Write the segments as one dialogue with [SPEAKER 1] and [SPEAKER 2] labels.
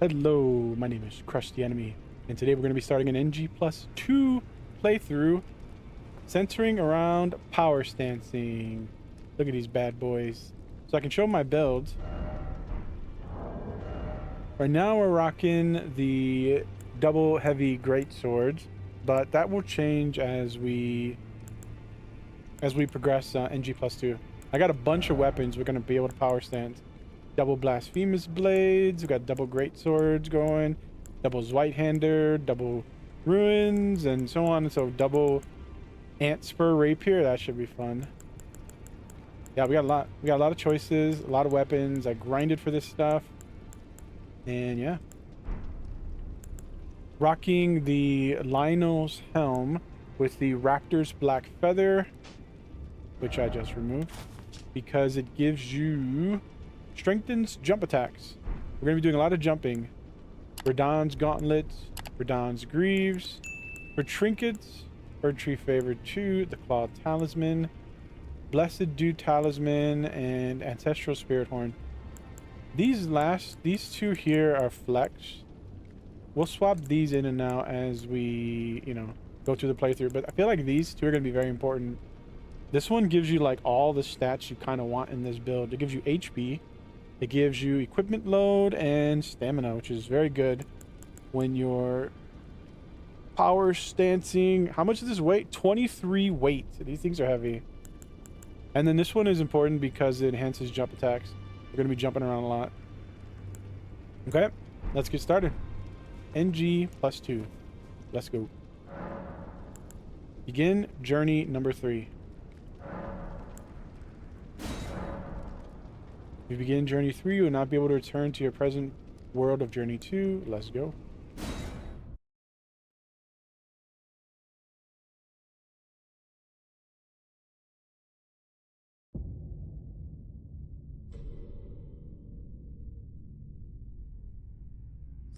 [SPEAKER 1] Hello, my name is KrushDaEnemy, and today we're going to be starting an NG+2 playthrough centering around power stancing. Look at these bad boys. So I can show my build. Right now we're rocking the double heavy great swords, but that will change as we progress NG+2. I got a bunch of weapons we're going to be able to power stance. Double blasphemous blades, we got double great swords going, double Zweit-hander, double ruins, and so on. So double ant spur rapier, that should be fun. Yeah, we got a lot of choices, a lot of weapons. I grinded for this stuff, and yeah, rocking the Lionel's helm with the Raptor's black feather, which I just removed because it gives you strengthens jump attacks. We're going to be doing a lot of jumping. Radahn's gauntlets, Radahn's greaves, for trinkets, Bird Tree Favor 2, the Claw Talisman, Blessed Dew Talisman, and Ancestral Spirit Horn. These two here are flex. We'll swap these in and out as we, go through the playthrough, but I feel like these two are going to be very important. This one gives you like all the stats you kind of want in this build. It gives you HP. It gives you equipment load and stamina, which is very good when you're power stancing. How much does this weight? 23 weight. These things are heavy. And then this one is important because it enhances jump attacks. We're going to be jumping around a lot. Okay, let's get started. NG+2. Let's go. Begin journey number 3. If you begin journey 3, you will not be able to return to your present world of journey 2. Let's go.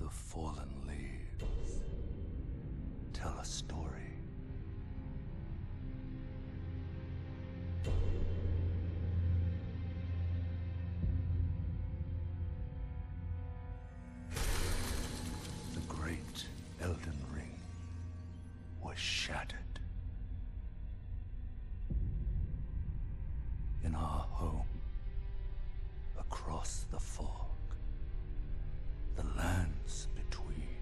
[SPEAKER 2] The fallen leaves tell a story. Elden ring was shattered. In our home, across the fog, the lands between.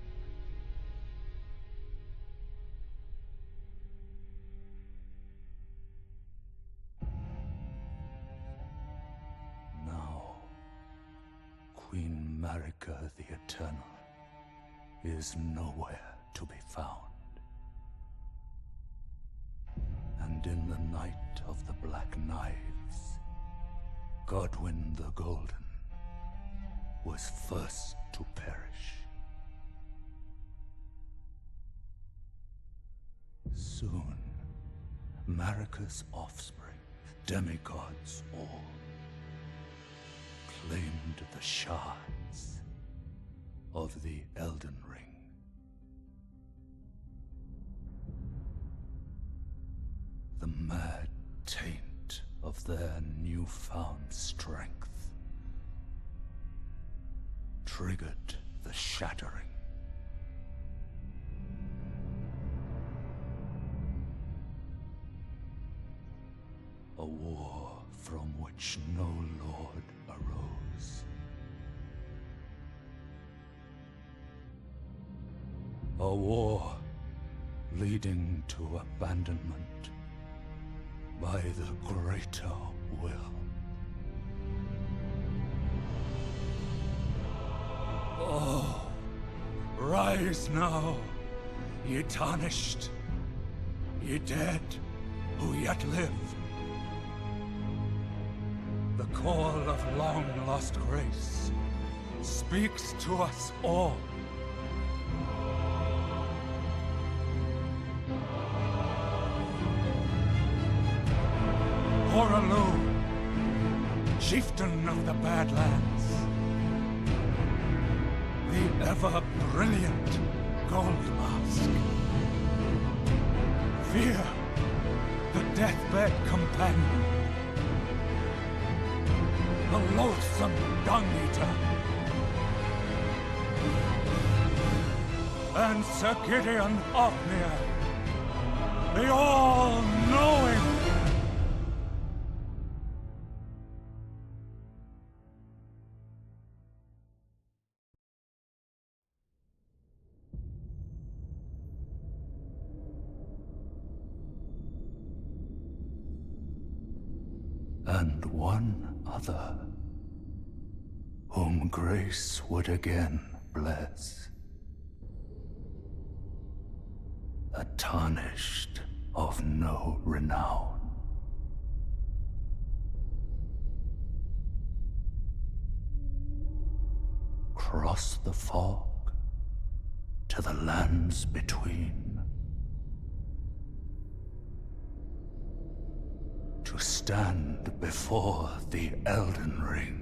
[SPEAKER 2] Now, Queen Marika the Eternal is nowhere to be found. And in the night of the Black Knives, Godwyn the Golden was first to perish. Soon, Marika's offspring, demigods all, claimed the shards of the Elden Ring. The mad taint of their newfound strength triggered the shattering. A war from which no lord arose. A war leading to abandonment by the greater will. Oh, rise now, ye tarnished, ye dead who yet live. The call of long-lost grace speaks to us all. Horalu, chieftain of the Badlands, the ever-brilliant Gold Mask. Fear, the deathbed companion, the loathsome dung-eater, and Sir Gideon Othniel, the all-knowing. And one other, whom grace would again bless, a tarnished of no renown. Cross the fog to the lands between, to stand before the Elden Ring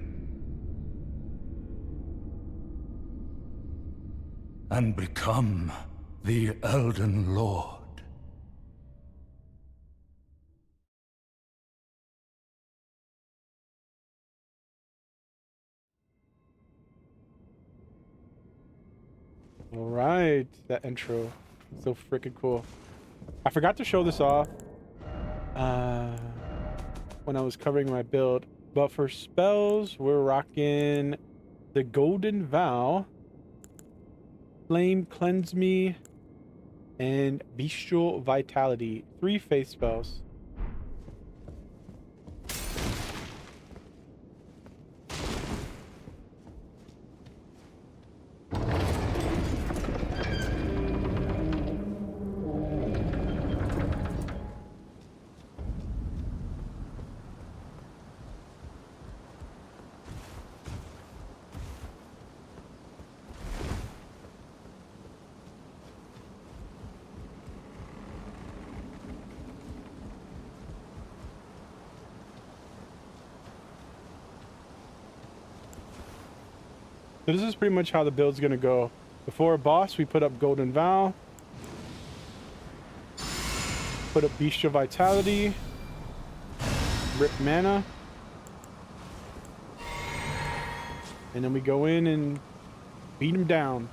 [SPEAKER 2] and become the Elden Lord.
[SPEAKER 1] All right, that intro, so freaking cool. I forgot to show this off when I was covering my build, but for spells, we're rocking the Golden Vow, Flame Cleanse Me, and Bestial Vitality. 3 faith spells. So this is pretty much how the build's gonna go. Before a boss, we put up Golden Vow, put up Bestial Vitality, rip mana, and then we go in and beat him down.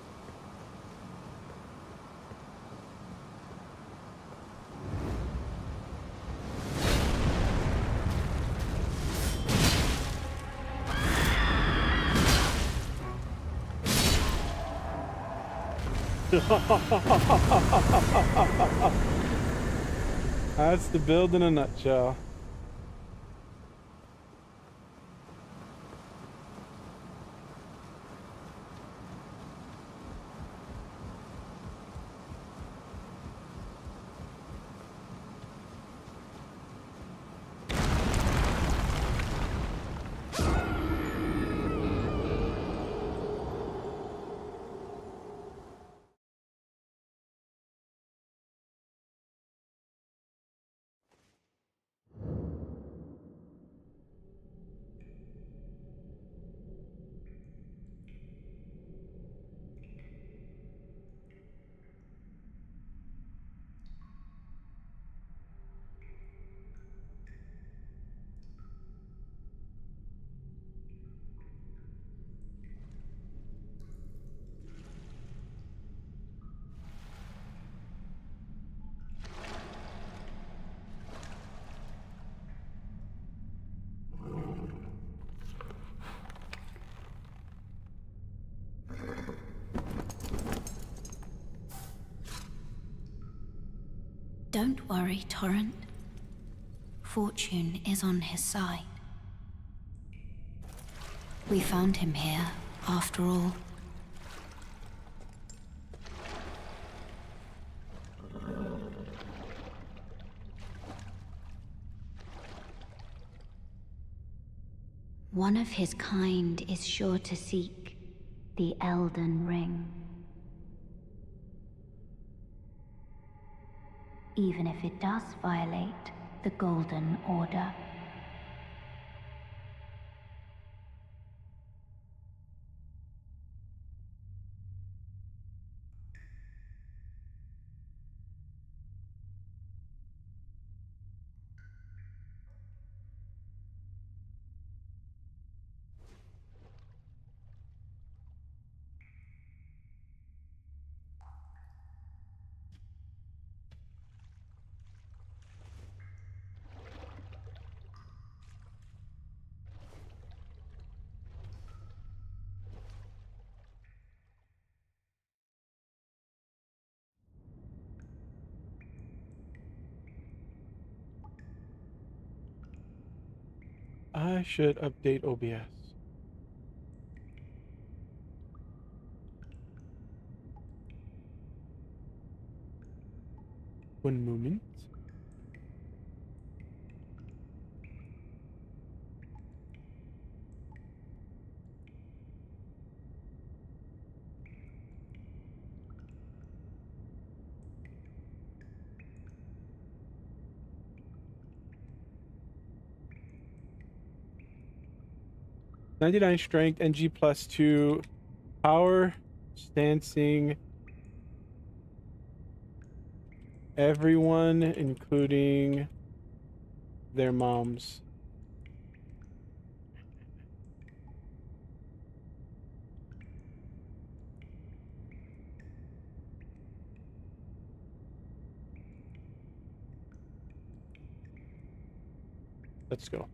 [SPEAKER 1] That's the build in a nutshell.
[SPEAKER 3] Don't worry, Torrent. Fortune is on his side. We found him here, after all. One of his kind is sure to seek the Elden Ring. Even if it does violate the Golden Order.
[SPEAKER 1] I should update OBS. One moment. +99 strength, NG+2 power, stancing everyone, including their moms. Let's go.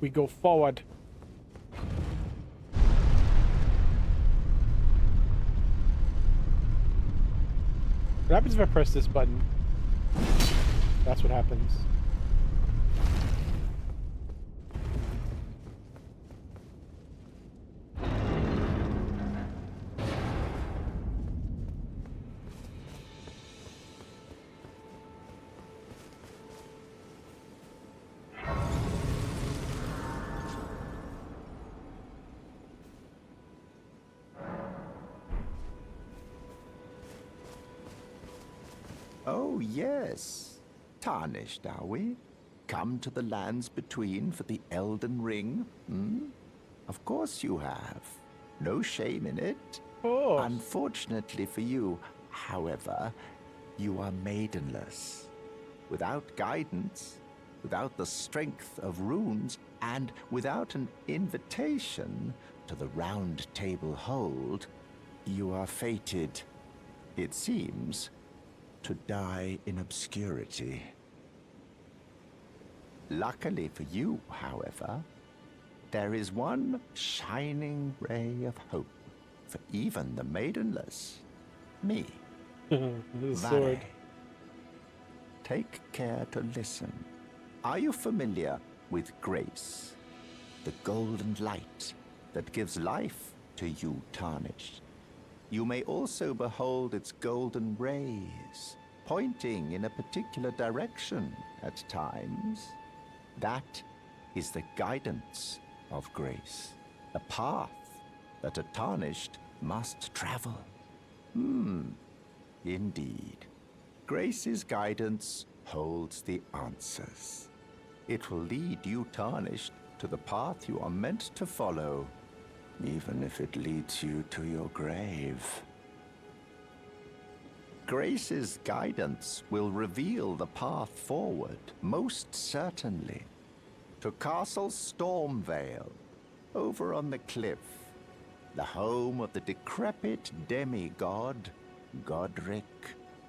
[SPEAKER 1] We go forward. What happens if I press this button? That's what happens.
[SPEAKER 4] Oh, yes. Tarnished, are we? Come to the lands between for the Elden Ring? Hmm? Of course you have. No shame in it.
[SPEAKER 1] Oh.
[SPEAKER 4] Unfortunately for you, however, you are maidenless. Without guidance, without the strength of runes, and without an invitation to the Round Table Hold, you are fated, it seems, to die in obscurity. Luckily for you, however, there is one shining ray of hope for even the maidenless. Me.
[SPEAKER 1] The sword.
[SPEAKER 4] Vale. Take care to listen. Are you familiar with grace? The golden light that gives life to you, tarnished. You may also behold its golden rays, pointing in a particular direction at times. That is the guidance of grace, a path that a tarnished must travel. Indeed. Grace's guidance holds the answers. It will lead you, tarnished, to the path you are meant to follow, even if it leads you to your grave. Grace's guidance will reveal the path forward, most certainly, to Castle Stormvale, over on the cliff, the home of the decrepit demigod, Godric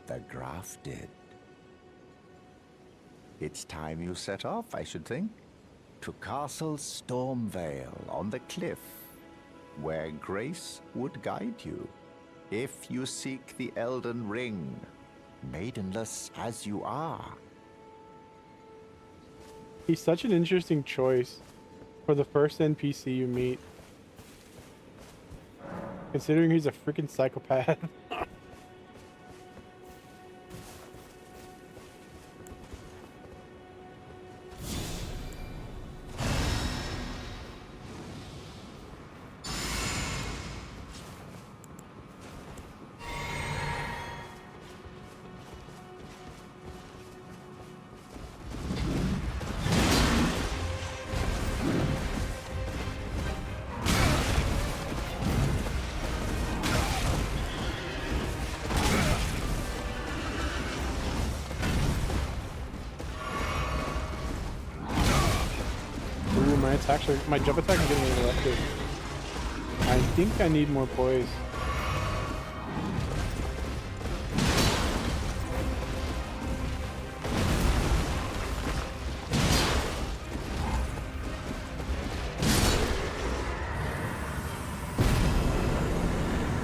[SPEAKER 4] the Grafted. It's time you set off, I should think, to Castle Stormvale on the cliff, where Grace would guide you, if you seek the Elden Ring, maidenless as you are.
[SPEAKER 1] He's such an interesting choice for the first NPC you meet, considering he's a freaking psychopath. my jump attack is getting interrupted. I think I need more poise.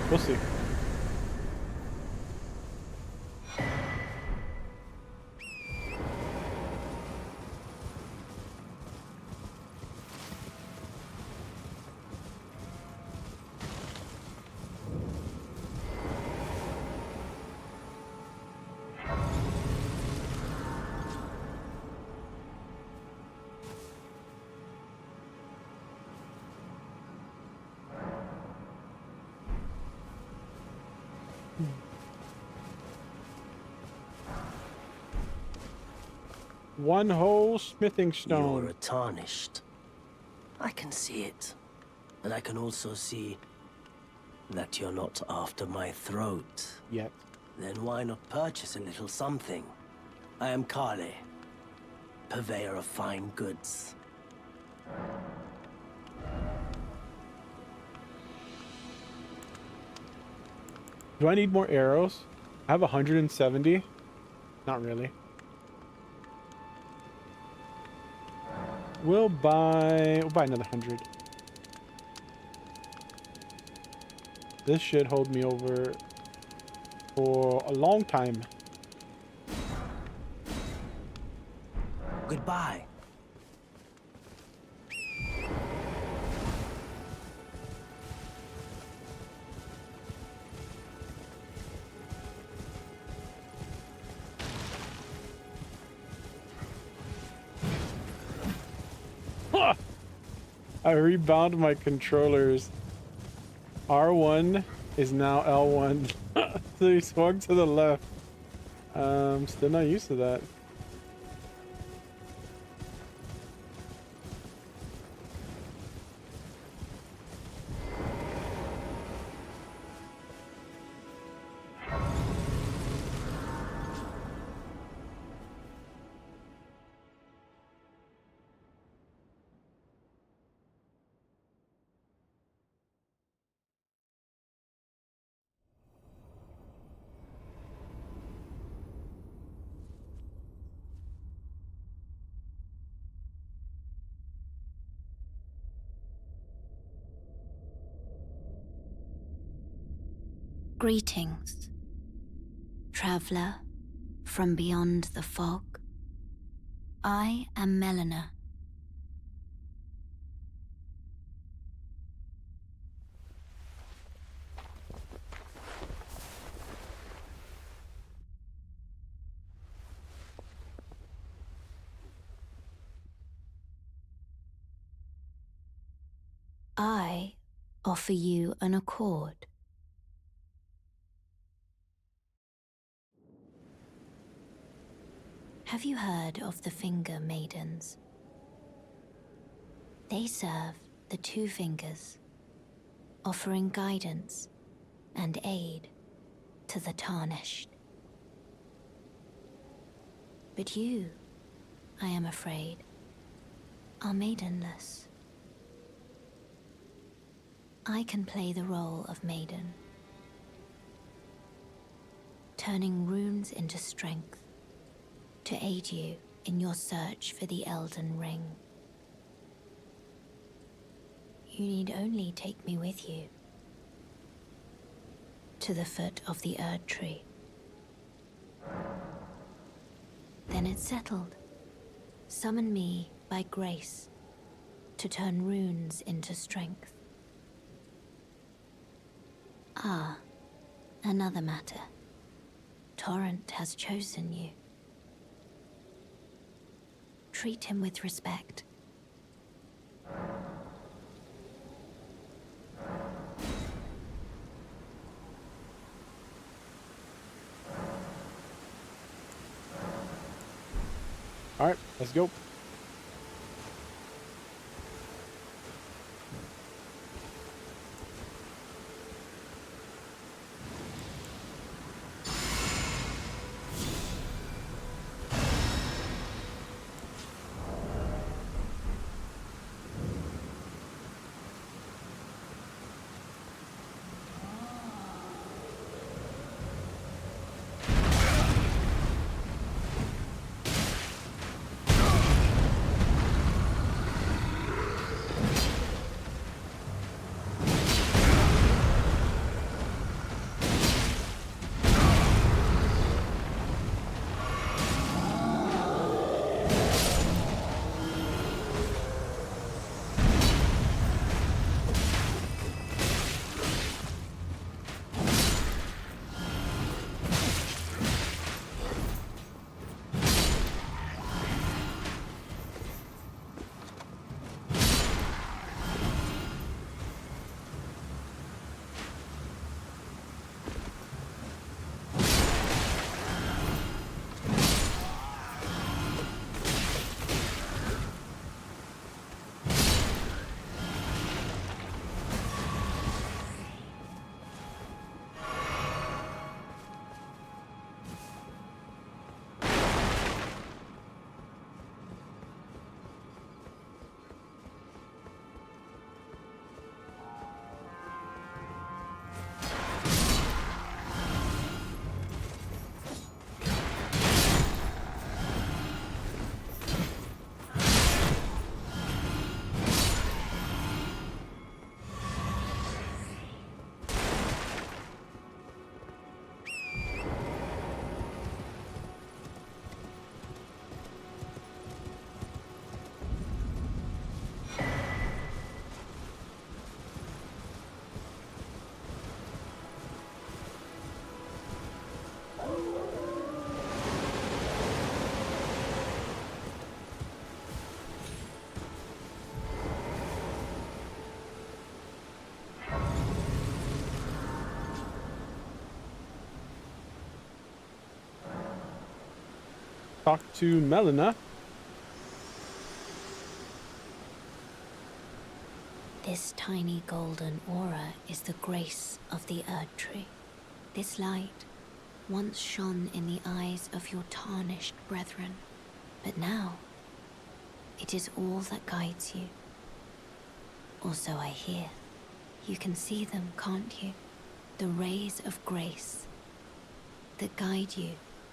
[SPEAKER 1] We'll see. One whole smithing stone.
[SPEAKER 5] You're tarnished. I can see it. And I can also see that you're not after my throat.
[SPEAKER 1] Yet.
[SPEAKER 5] Then why not purchase a little something? I am Kale, purveyor of fine goods.
[SPEAKER 1] Do I need more arrows? I have 170. Not really. We'll buy another 100. This should hold me over for a long time.
[SPEAKER 5] Goodbye.
[SPEAKER 1] I rebound my controllers. R1 is now L1. So he swung to the left. Still not used to that.
[SPEAKER 3] Greetings, traveler from beyond the fog. I am Melina. I offer you an accord. Have you heard of the Finger Maidens? They serve the Two Fingers, offering guidance and aid to the tarnished. But you, I am afraid, are maidenless. I can play the role of maiden, turning runes into strength to aid you in your search for the Elden Ring. You need only take me with you to the foot of the Erd Tree. Then it's settled. Summon me by grace to turn runes into strength. Ah, another matter. Torrent has chosen you. Treat him with respect.
[SPEAKER 1] All right, let's go. talk to Melina.
[SPEAKER 3] This tiny golden aura is the grace of the Erd Tree. This light once shone in the eyes of your tarnished brethren, but now it is all that guides you. Or so I hear. You can see them, can't you? The rays of grace that guide you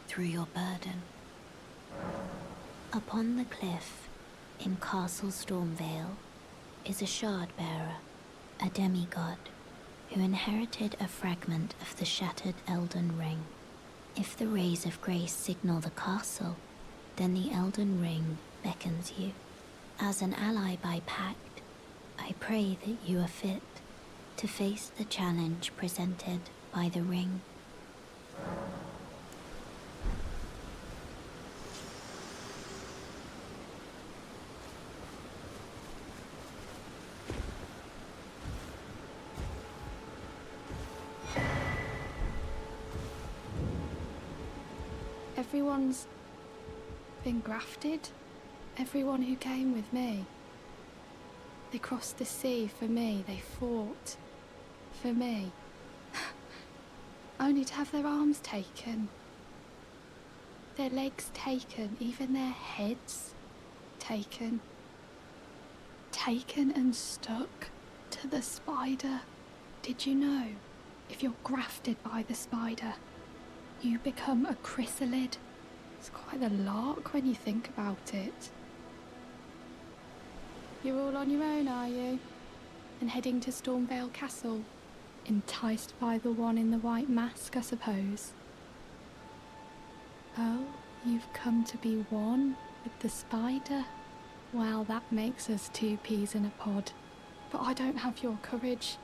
[SPEAKER 3] through your burden. Upon the cliff in Castle Stormvale is a shard bearer, a demigod, who inherited a fragment of the shattered Elden Ring. If the rays of grace signal the castle, then the Elden Ring beckons you. As an ally by pact, I pray that you are fit to face the challenge presented by the ring.
[SPEAKER 6] Everyone's been grafted. Everyone who came with me. They crossed the sea for me. They fought for me. Only to have their arms taken. Their legs taken. Even their heads taken. Taken and stuck to the spider. Did you know? If you're grafted by the spider, you become a chrysalid. It's quite a lark when you think about it. You're all on your own, are you? And heading to Stormvale Castle? Enticed by the one in the white mask, I suppose. Oh, you've come to be one with the spider? Well, that makes us two peas in a pod. But I don't have your courage.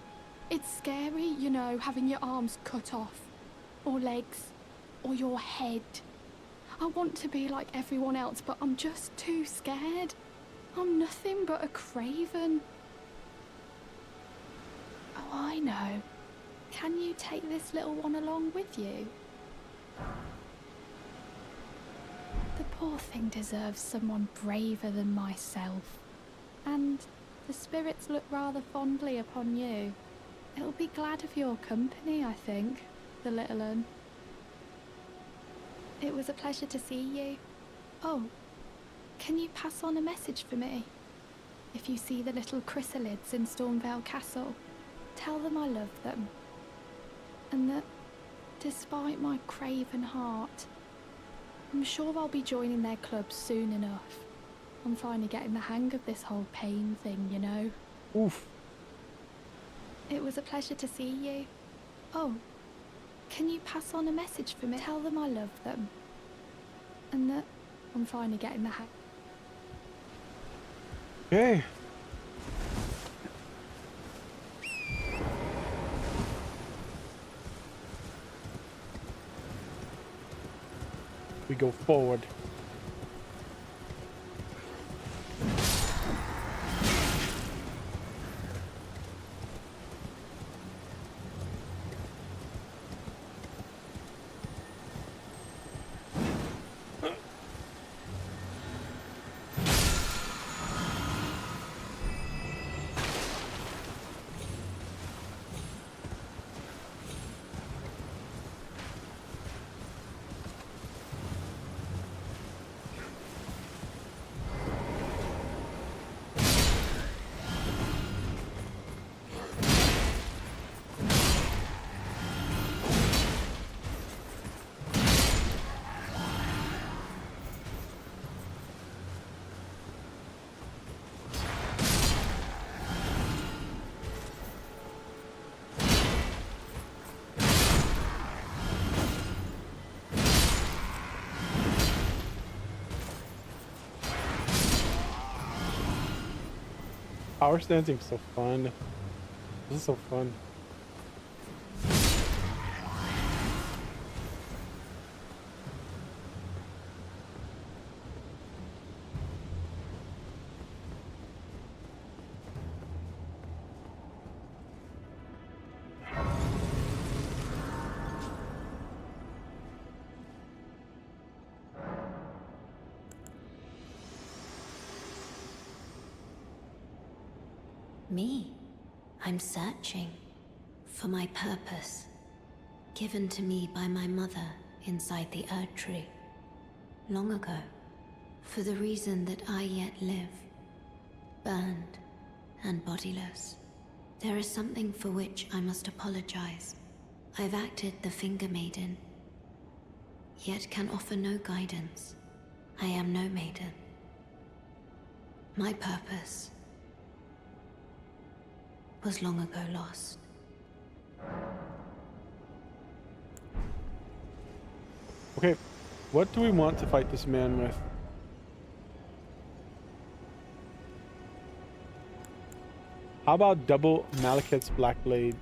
[SPEAKER 6] It's scary, you know, having your arms cut off. Or legs. Or your head. I want to be like everyone else, but I'm just too scared. I'm nothing but a craven. Oh, I know. Can you take this little one along with you? The poor thing deserves someone braver than myself. And the spirits look rather fondly upon you. It'll be glad of your company, I think, the little un. It was a pleasure to see you. Oh, can you pass on a message for me? If you see the little chrysalids in Stormvale Castle, tell them I love them. And that, despite my craven heart, I'm sure I'll be joining their club soon enough. I'm finally getting the hang of this whole pain thing, you know.
[SPEAKER 1] Oof.
[SPEAKER 6] It was a pleasure to see you. Oh, can you pass on a message for me? Tell them I love them. And that I'm finally getting the hang.
[SPEAKER 1] Okay. We go forward. Power stancing's so fun. This is so fun.
[SPEAKER 3] Me? I'm searching for my purpose, given to me by my mother inside the Erd Tree, long ago, for the reason that I yet live, burned and bodiless. There is something for which I must apologize. I've acted the Finger Maiden, yet can offer no guidance. I am no maiden. My purpose was long ago lost.
[SPEAKER 1] Okay, what do we want to fight this man with? How about double Malekith's Black Blade?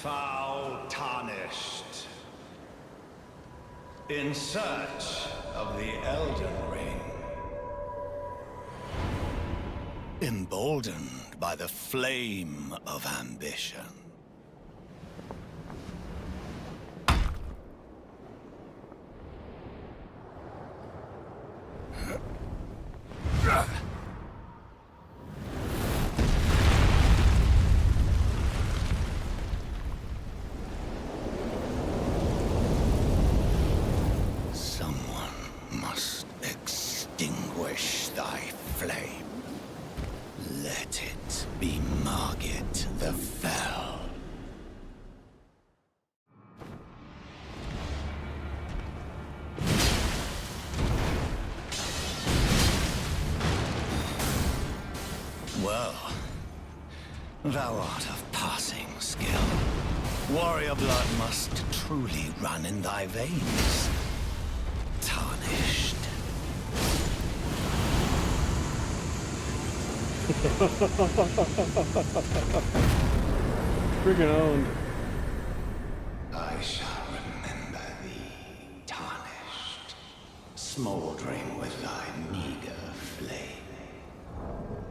[SPEAKER 2] Foul tarnished. In search of the Elden Ring. Emboldened by the flame of ambition. Well, thou art of passing skill. Warrior blood must truly run in thy veins. Tarnished.
[SPEAKER 1] Friggin' owned.
[SPEAKER 2] I shall remember thee, tarnished, smoldering with thy meager flame.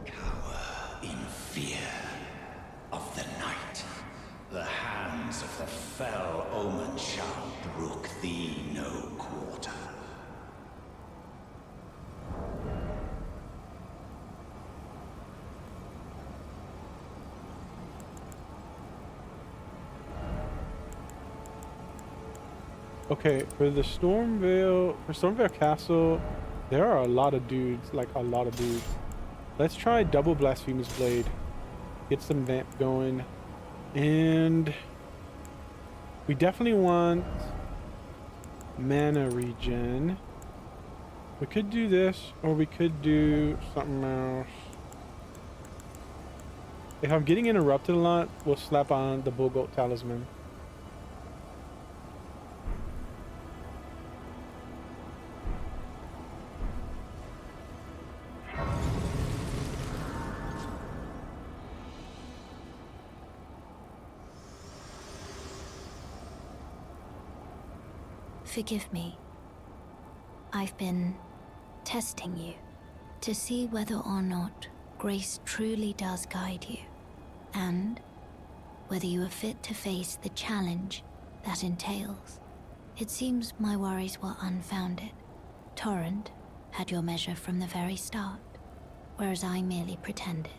[SPEAKER 2] Cower in fear of the night. The hands of the fell omen shall brook thee no quarter.
[SPEAKER 1] Okay, for Stormvale Castle, there are a lot of dudes, like a lot of dudes. Let's try double Blasphemous Blade. Get some vamp going. And we definitely want mana regen. We could do this, or we could do something else. If I'm getting interrupted a lot, we'll slap on the Bull Goat Talisman.
[SPEAKER 3] Forgive me. I've been testing you to see whether or not grace truly does guide you, and whether you are fit to face the challenge that entails. It seems my worries were unfounded. Torrent had your measure from the very start, whereas I merely pretended.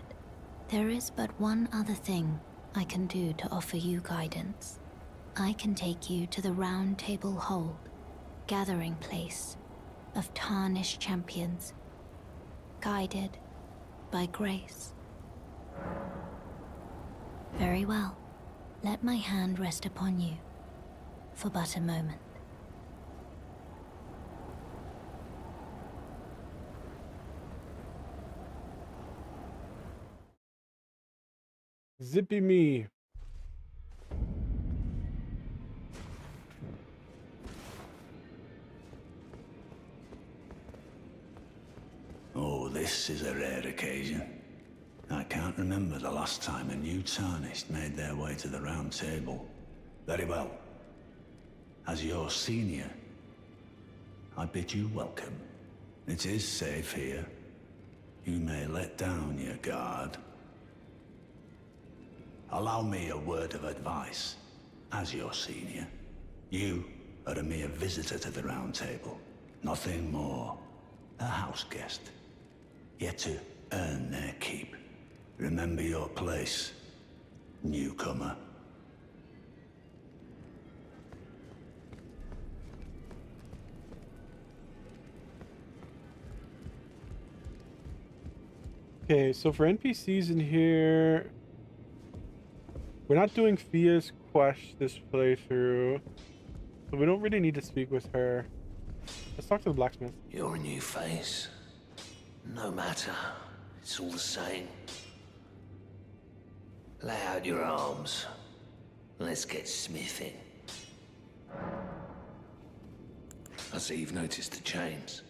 [SPEAKER 3] There is but one other thing I can do to offer you guidance. I can take you to the Round Table Hold, gathering place of tarnished champions, guided by grace. Very well. Let my hand rest upon you for but a moment.
[SPEAKER 1] Zippy me.
[SPEAKER 2] This is a rare occasion. I can't remember the last time a new Tarnished made their way to the Round Table. Very well. As your senior, I bid you welcome. It is safe here. You may let down your guard. Allow me a word of advice. As your senior, you are a mere visitor to the Round Table. Nothing more. A house guest. Yet to earn their keep. Remember your place, newcomer.
[SPEAKER 1] Okay, so for NPCs in here, we're not doing Fia's quest this playthrough, so we don't really need to speak with her. Let's talk to the blacksmith.
[SPEAKER 7] You're a new face. No matter, it's all the same. Lay out your arms. Let's get smithing. I see you've noticed the chains.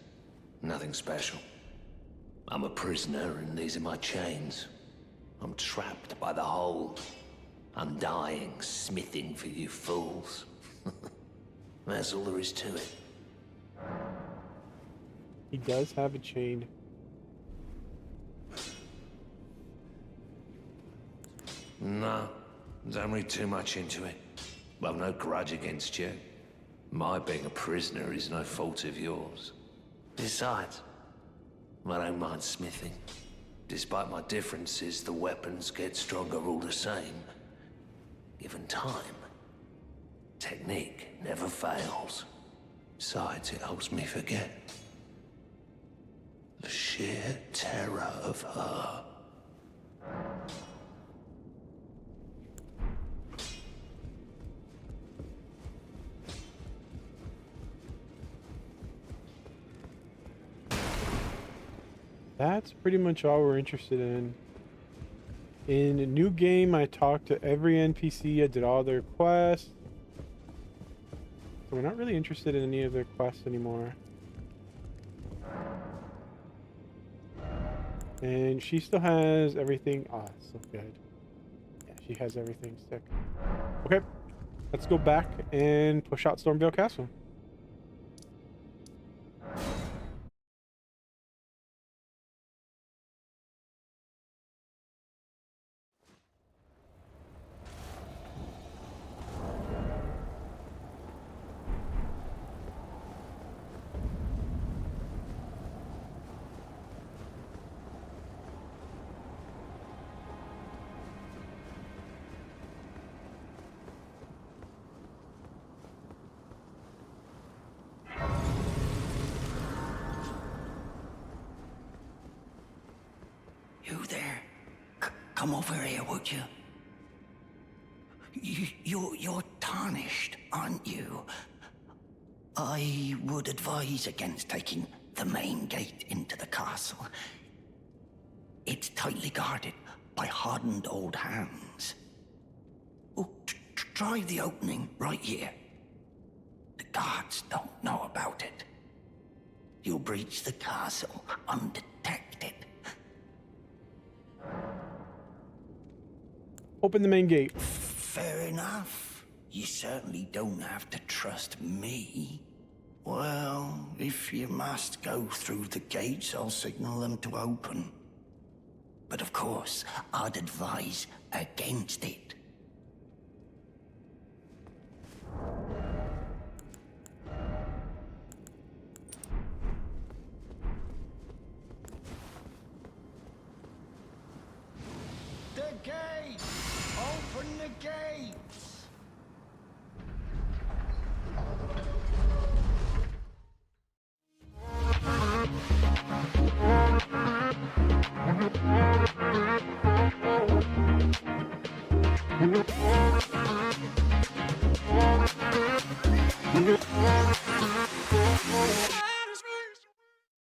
[SPEAKER 7] Nothing special. I'm a prisoner and these are my chains. I'm trapped by the hold. I'm dying, smithing for you fools. That's all there is to it.
[SPEAKER 1] He does have a chain.
[SPEAKER 7] No, don't read too much into it. I've no grudge against you. My being a prisoner is no fault of yours. Besides, I don't mind smithing. Despite my differences, the weapons get stronger all the same. Given time, technique never fails. Besides, it helps me forget the sheer terror of her.
[SPEAKER 1] That's pretty much all we're interested in. In a new game, I talked to every NPC, I did all their quests. So we're not really interested in any of their quests anymore. And she still has everything. Ah, so good. Yeah, she has everything sick. Okay, let's go back and push out Stormvale Castle.
[SPEAKER 8] You there? Come over here, would you? You're tarnished, aren't you? I would advise against taking the main gate into the castle. It's tightly guarded by hardened old hands. Oh, try the opening right here. The guards don't know about it. You'll breach the castle undetected.
[SPEAKER 1] Open the main gate.
[SPEAKER 8] Fair enough. You certainly don't have to trust me. Well, if you must go through the gates, I'll signal them to open. But of course, I'd advise against it. The gate! Open the gate!